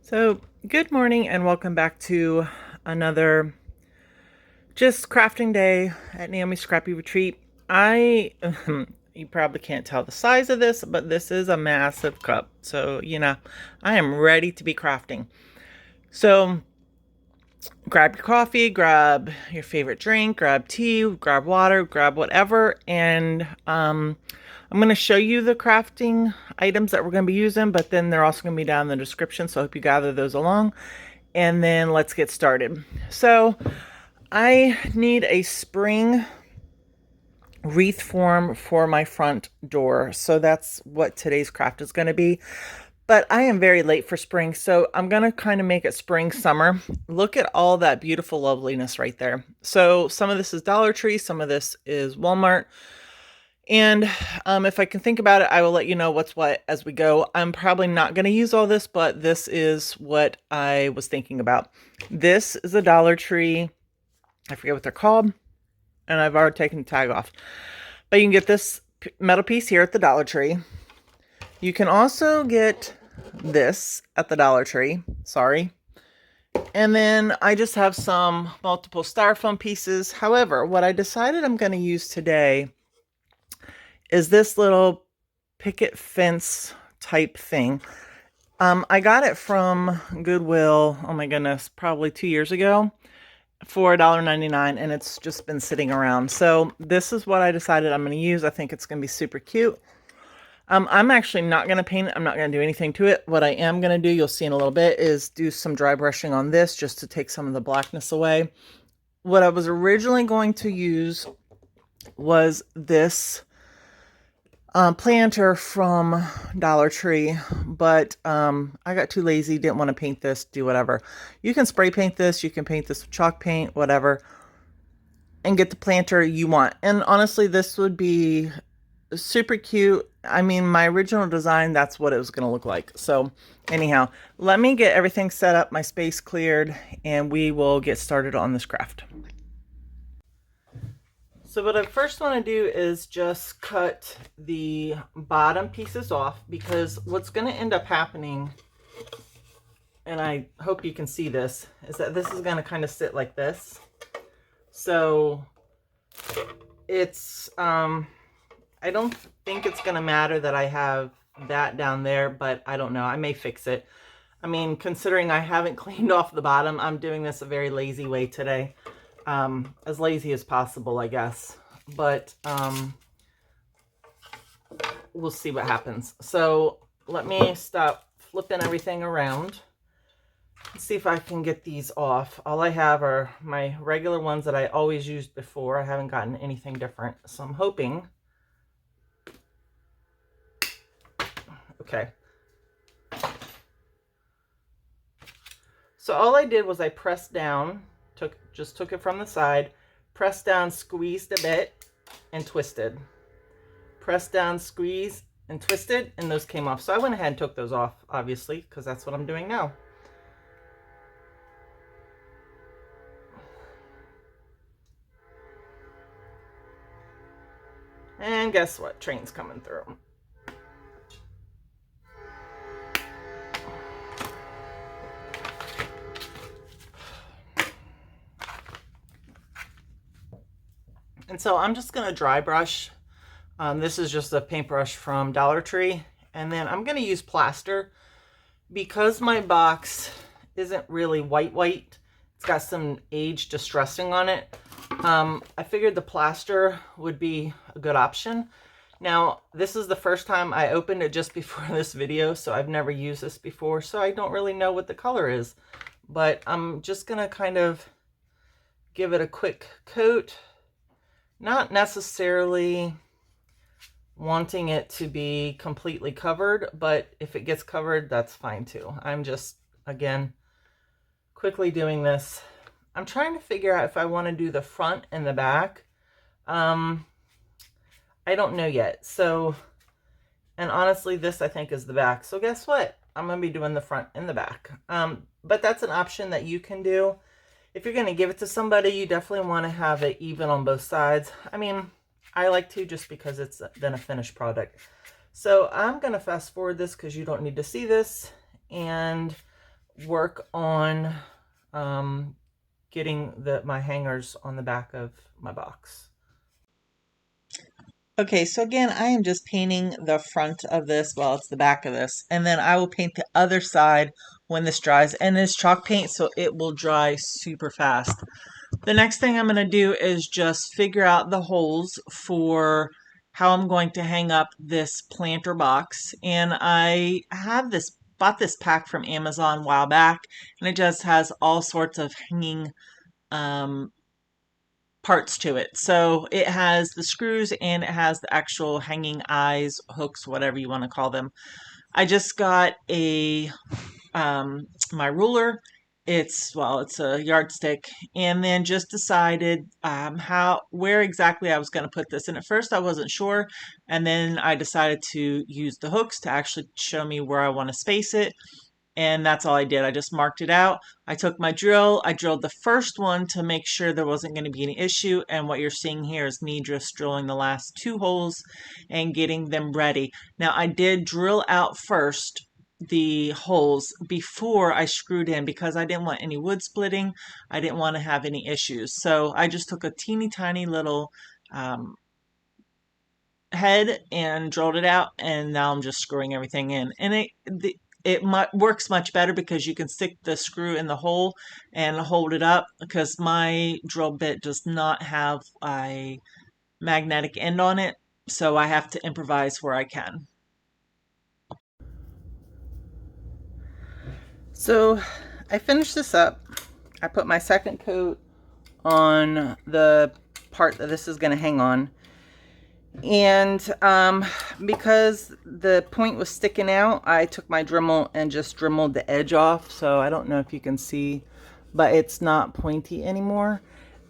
So, good morning and welcome back to another just crafting day at Naomi's Scrappy Retreat. You probably can't tell the size of this, but this is a massive cup. So, I am ready to be crafting. So, grab your coffee, grab your favorite drink, grab tea, grab water, grab whatever, and I'm going to show you the crafting items that we're going to be using, but then they're also going to be down in the description, so I hope you gather those along. And then let's get started. So I need a spring wreath form for my front door. So that's what today's craft is going to be. But I am very late for spring, so I'm going to kind of make it spring summer. Look at all that beautiful loveliness right there. So some of this is Dollar Tree, some of this is Walmart. And if I can think about it, I will let you know what's what as we go. I'm probably not going to use all this, but this is what I was thinking about. This is a Dollar Tree. I forget what they're called, and I've already taken the tag off. But you can get this metal piece here at the Dollar Tree. You can also get this at the Dollar Tree. Sorry. And then I just have some multiple styrofoam pieces. However, what I decided I'm going to use today is this little picket fence type thing. I got it from Goodwill, oh my goodness, probably 2 years ago for $1.99, and it's just been sitting around. So this is what I decided I'm going to use. I think it's going to be super cute. I'm actually not going to paint it. I'm not going to do anything to it. What I am going to do, you'll see in a little bit, is do some dry brushing on this just to take some of the blackness away. What I was originally going to use was this planter from Dollar Tree, but I got too lazy, didn't want to paint this, do whatever. You can spray paint this, you can paint this with chalk paint, whatever, and get the planter you want. And honestly, this would be super cute. I mean, my original design, that's what it was going to look like. So anyhow, let me get everything set up, my space cleared, and we will get started on this craft. So what I first want to do is just cut the bottom pieces off, because what's going to end up happening, and I hope you can see this, is that this is going to kind of sit like this. So it's, I don't think it's going to matter that I have that down there, but I don't know. I may fix it. I mean, considering I haven't cleaned off the bottom, I'm doing this a very lazy way today. As lazy as possible, I guess, but we'll see what happens. So let me stop flipping everything around and see if I can get these off. All I have are my regular ones that I always used before. I haven't gotten anything different, so I'm hoping. Okay. So all I did was I pressed down, just took it from the side, pressed down, squeezed a bit, and twisted. Pressed down, squeezed, and twisted, and those came off. So I went ahead and took those off, obviously, because that's what I'm doing now. And guess what? Train's coming through. And so I'm just going to dry brush. This is just a paintbrush from Dollar Tree. And then I'm going to use plaster because my box isn't really white. It's got some age distressing on it. I figured the plaster would be a good option. Now, this is the first time I opened it just before this video, so I've never used this before, so I don't really know what the color is. But I'm just going to kind of give it a quick coat. Not necessarily wanting it to be completely covered, but if it gets covered, that's fine too. I'm just, again, quickly doing this. I'm trying to figure out if I want to do the front and the back. I don't know yet. So, and honestly, this I think is the back. So guess what? I'm going to be doing the front and the back. But that's an option that you can do. If you're going to give it to somebody, you definitely want to have it even on both sides. I mean, I like to just because it's then a finished product. So I'm going to fast forward this because you don't need to see this. And work on getting my hangers on the back of my box. Okay, so again, I am just painting the front of this, well, it's the back of this, and then I will paint the other side when this dries, and it's chalk paint, so it will dry super fast. The next thing I'm going to do is just figure out the holes for how I'm going to hang up this planter box, and I have bought this pack from Amazon a while back, and it just has all sorts of hanging parts to it. So it has the screws and it has the actual hanging eyes, hooks, whatever you want to call them. I just got a my ruler. It's a yardstick, and then just decided where exactly I was going to put this. And at first I wasn't sure, and then I decided to use the hooks to actually show me where I want to space it. And that's all I did. I just marked it out. I took my drill. I drilled the first one to make sure there wasn't going to be any issue. And what you're seeing here is me just drilling the last 2 holes and getting them ready. Now, I did drill out first the holes before I screwed in because I didn't want any wood splitting. I didn't want to have any issues. So I just took a teeny tiny little head and drilled it out, and now I'm just screwing everything in. And works much better because you can stick the screw in the hole and hold it up, because my drill bit does not have a magnetic end on it, so I have to improvise where I can. So I finished this up. I put my second coat on the part that this is going to hang on. And because the point was sticking out, I took my Dremel and just dremeled the edge off. So I don't know if you can see, but it's not pointy anymore.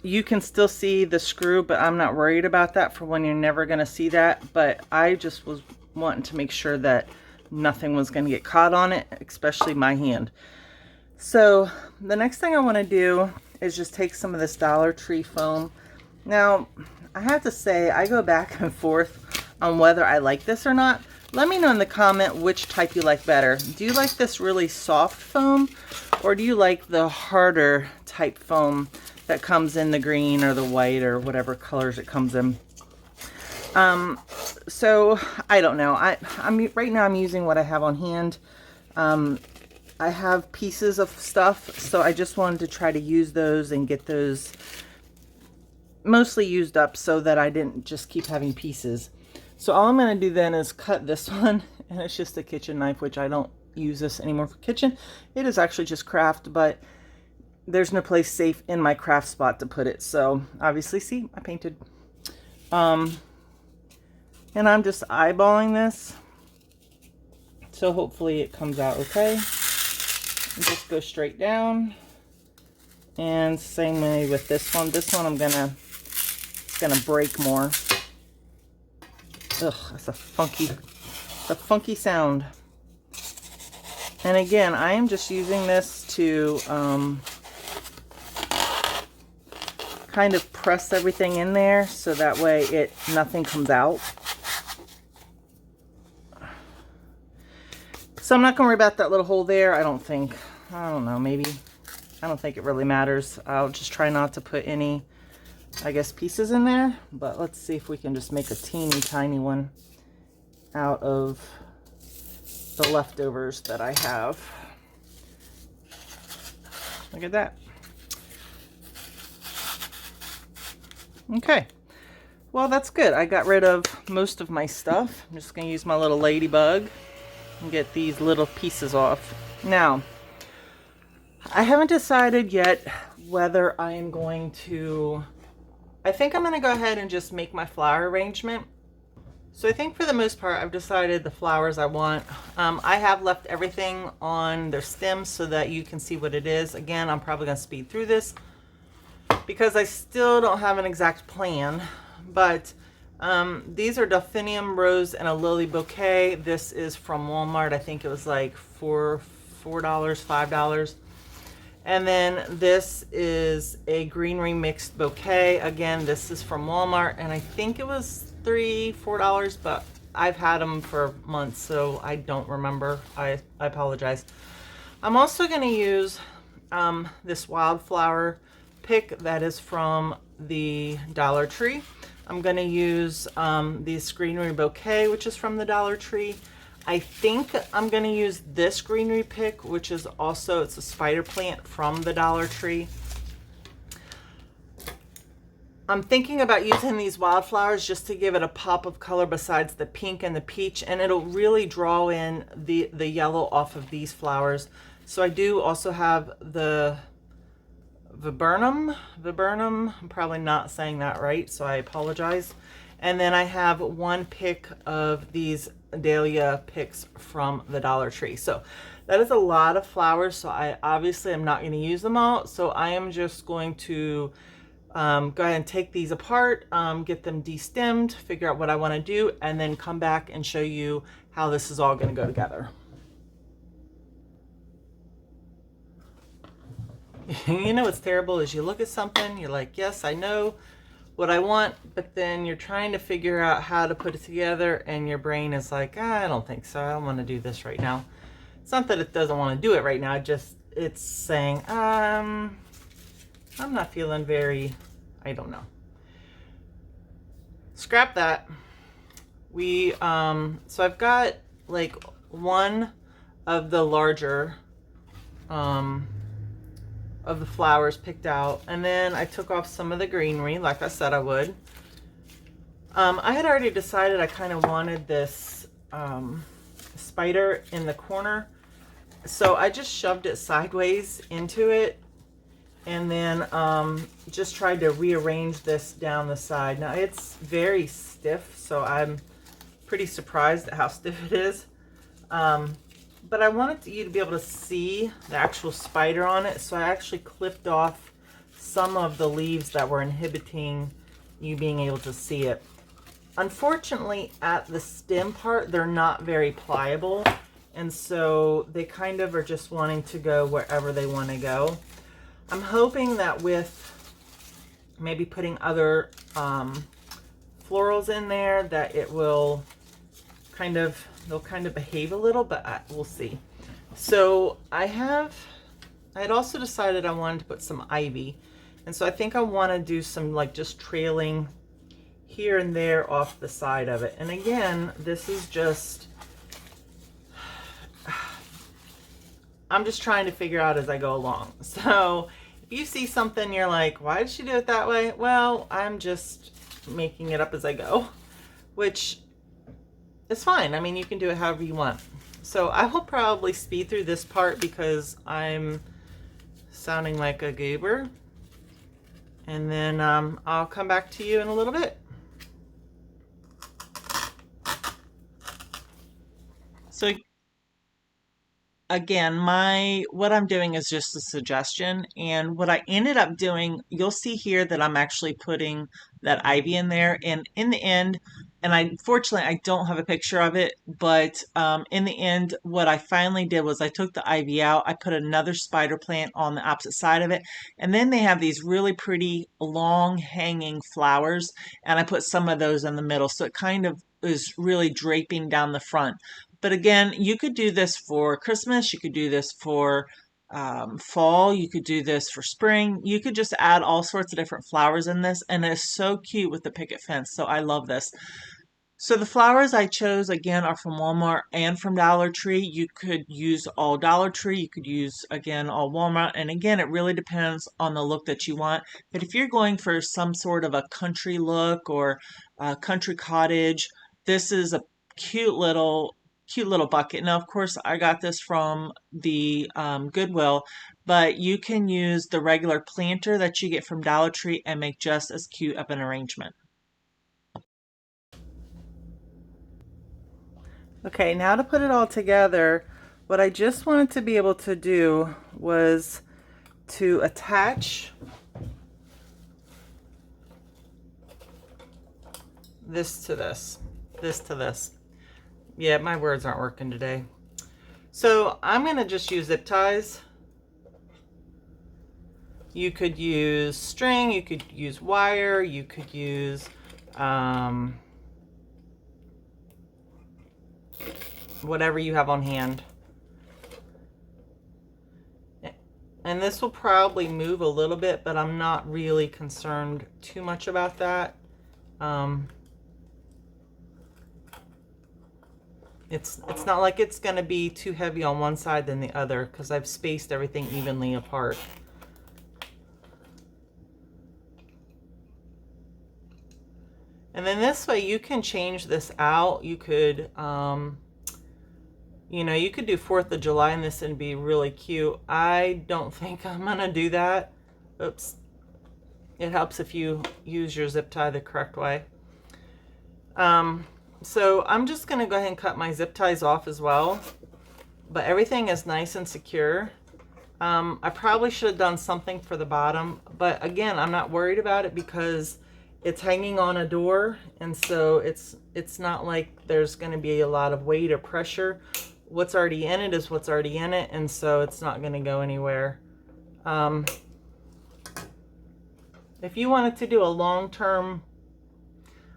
You can still see the screw, but I'm not worried about that for when you're never going to see that. But I just was wanting to make sure that nothing was going to get caught on it, especially my hand. So the next thing I want to do is just take some of this Dollar Tree foam. Now, I have to say, I go back and forth on whether I like this or not. Let me know in the comment which type you like better. Do you like this really soft foam, or do you like the harder type foam that comes in the green or the white or whatever colors it comes in? So I don't know. Right now I'm using what I have on hand. I have pieces of stuff, so I just wanted to try to use those and get those mostly used up so that I didn't just keep having pieces. So all I'm going to do then is cut this one, and it's just a kitchen knife, which I don't use this anymore for kitchen. It is actually just craft, but there's no place safe in my craft spot to put it. So obviously, see, I painted. And I'm just eyeballing this, so hopefully it comes out okay. And just go straight down. And same way with this one. This one it's gonna break more. Ugh, that's a funky sound. And again, I am just using this to kind of press everything in there so that way nothing comes out. So I'm not gonna worry about that little hole there. I don't know, maybe. I don't think it really matters. I'll just try not to put any, I guess, pieces in there. But let's see if we can just make a teeny tiny one out of the leftovers that I have. Look at that. Okay. Well, that's good. I got rid of most of my stuff. I'm just going to use my little ladybug and get these little pieces off. Now, I haven't decided yet whether I am going to... I think I'm going to go ahead and just make my flower arrangement. So I think for the most part, I've decided the flowers I want. I have left everything on their stems so that you can see what it is. Again, I'm probably going to speed through this because I still don't have an exact plan. But these are delphinium rose and a lily bouquet. This is from Walmart. I think it was like $4, $5. And then this is a greenery mixed bouquet. Again, this is from Walmart, and I think it was $3, $4, but I've had them for months, so I don't remember. I apologize. I'm also going to use this wildflower pick that is from the Dollar Tree. I'm going to use this greenery bouquet, which is from the Dollar Tree. I think I'm going to use this greenery pick, which is also, it's a spider plant from the Dollar Tree. I'm thinking about using these wildflowers just to give it a pop of color besides the pink and the peach, and it'll really draw in the yellow off of these flowers. So I do also have the viburnum, I'm probably not saying that right, so I apologize. And then I have one pick of these dahlia picks from the Dollar Tree. So that is a lot of flowers, so I obviously am not going to use them all. So I am just going to go ahead and take these apart, get them destemmed, figure out what I want to do, and then come back and show you how this is all going to go together. You know what's terrible is you look at something, you're like, yes, I know what I want, but then you're trying to figure out how to put it together, and your brain is like, I don't think so. I don't want to do this right now. It's not that it doesn't want to do it right now, it's saying, I'm not feeling very, I don't know. Scrap that. So I've got like one of the larger, of the flowers picked out, and then I took off some of the greenery like I said I would. I had already decided I kind of wanted this spider in the corner, so I just shoved it sideways into it, and then just tried to rearrange this down the side. Now it's very stiff, so I'm pretty surprised at how stiff it is. But I wanted you to be able to see the actual spider on it, so I actually clipped off some of the leaves that were inhibiting you being able to see it. Unfortunately, at the stem part, they're not very pliable, and so they kind of are just wanting to go wherever they want to go. I'm hoping that with maybe putting other florals in there that it will they'll kind of behave a little, but we'll see. So I had also decided I wanted to put some ivy, and so I think I want to do some like just trailing here and there off the side of it. And again, this is just, I'm just trying to figure out as I go along. So if you see something you're like, why did she do it that way? Well, I'm just making it up as I go, which it's fine. I mean, you can do it however you want. So I will probably speed through this part because I'm sounding like a goober. And then I'll come back to you in a little bit. So again, what I'm doing is just a suggestion, and what I ended up doing, you'll see here that I'm actually putting that ivy in there, and in the end, and fortunately I don't have a picture of it, but in the end what I finally did was I took the ivy out, I put another spider plant on the opposite side of it, and then they have these really pretty long hanging flowers, and I put some of those in the middle, so it kind of is really draping down the front. But again, you could do this for Christmas, you could do this for fall, you could do this for spring. You could just add all sorts of different flowers in this, and it's so cute with the picket fence. So I love this. So the flowers I chose, again, are from Walmart and from Dollar Tree. You could use all Dollar Tree. You could use, again, all Walmart. And again, it really depends on the look that you want. But if you're going for some sort of a country look or a country cottage, this is a cute little bucket. Now, of course, I got this from the Goodwill, but you can use the regular planter that you get from Dollar Tree and make just as cute of an arrangement. Okay, now to put it all together, what I just wanted to be able to do was to attach this to this to this. Yeah, my words aren't working today. So I'm going to just use zip ties. You could use string, you could use wire, you could use whatever you have on hand. And this will probably move a little bit, but I'm not really concerned too much about that. It's not like it's going to be too heavy on one side than the other because I've spaced everything evenly apart. And then this way you can change this out. You could, you know, you could do 4th of July in this and be really cute. I don't think I'm going to do that. Oops. It helps if you use your zip tie the correct way. So I'm just going to go ahead and cut my zip ties off as well. But everything is nice and secure. I probably should have done something for the bottom. But again, I'm not worried about it because it's hanging on a door. And so it's not like there's going to be a lot of weight or pressure. What's already in it is what's already in it. And so it's not going to go anywhere. If you wanted to do a long-term,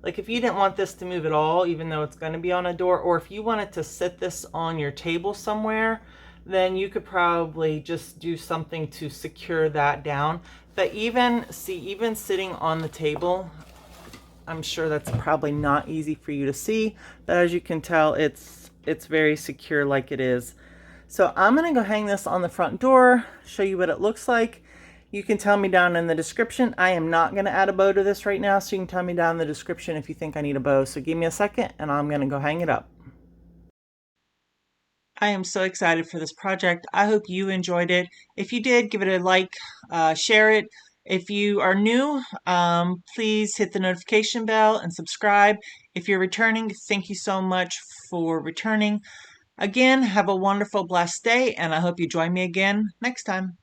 like if you didn't want this to move at all, even though it's going to be on a door, or if you wanted to sit this on your table somewhere, then you could probably just do something to secure that down. But even sitting on the table, I'm sure that's probably not easy for you to see, but as you can tell, it's very secure like it is. So I'm going to go hang this on the front door, show you what it looks like. You can tell me down in the description. I am not going to add a bow to this right now, so you can tell me down in the description if you think I need a bow. So give me a second and I'm going to go hang it up. I am so excited for this project. I hope you enjoyed it. If you did, give it a like, share it. If you are new, please hit the notification bell and subscribe. If you're returning, thank you so much for returning. Again, have a wonderful, blessed day, and I hope you join me again next time.